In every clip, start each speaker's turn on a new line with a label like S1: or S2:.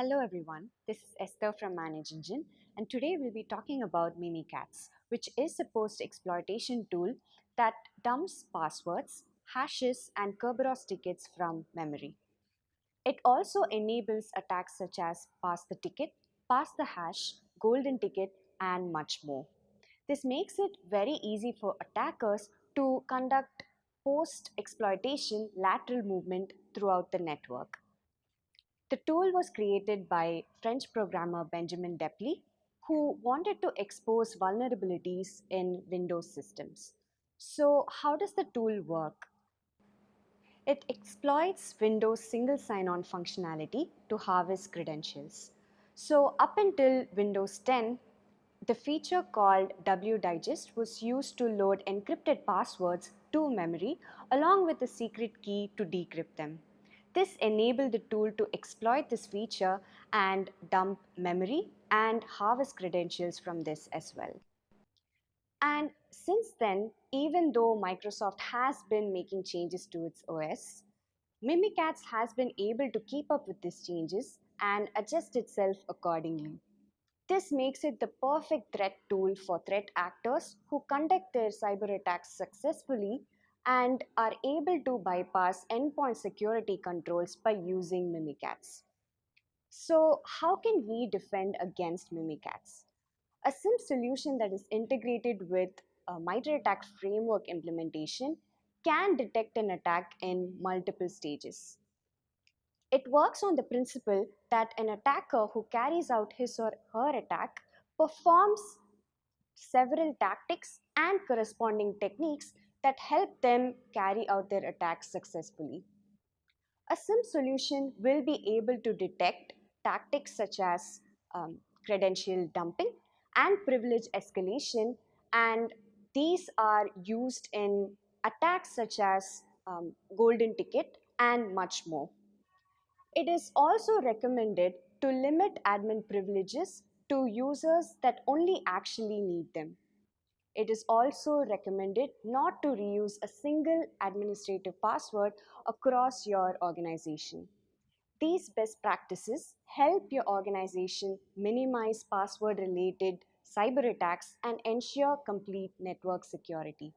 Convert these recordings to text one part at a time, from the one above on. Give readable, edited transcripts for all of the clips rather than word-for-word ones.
S1: Hello everyone, this is Esther from Manage Engine, and today we'll be talking about Mimikatz, which is a post-exploitation tool that dumps passwords, hashes, and Kerberos tickets from memory. It also enables attacks such as pass the ticket, pass the hash, golden ticket, and much more. This makes it very easy for attackers to conduct post-exploitation lateral movement throughout the network. The tool was created by French programmer Benjamin Delpy, who wanted to expose vulnerabilities in Windows systems. So, how does the tool work? It exploits Windows single sign-on functionality to harvest credentials. So, up until Windows 10, the feature called WDigest was used to load encrypted passwords to memory along with the secret key to decrypt them. This enabled the tool to exploit this feature and dump memory and harvest credentials from this as well. And since then, even though Microsoft has been making changes to its OS, Mimikatz has been able to keep up with these changes and adjust itself accordingly. This makes it the perfect threat tool for threat actors who conduct their cyber attacks successfully and are able to bypass endpoint security controls by using Mimikatz. So, how can we defend against Mimikatz? A SIM solution that is integrated with a MITRE ATT&CK framework implementation can detect an attack in multiple stages. It works on the principle that an attacker who carries out his or her attack performs several tactics and corresponding techniques that help them carry out their attacks successfully. A SIM solution will be able to detect tactics such as credential dumping and privilege escalation, and these are used in attacks such as golden ticket and much more. It is also recommended to limit admin privileges to users that only actually need them. It is also recommended not to reuse a single administrative password across your organization. These best practices help your organization minimize password related cyber attacks and ensure complete network security.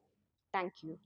S1: Thank you.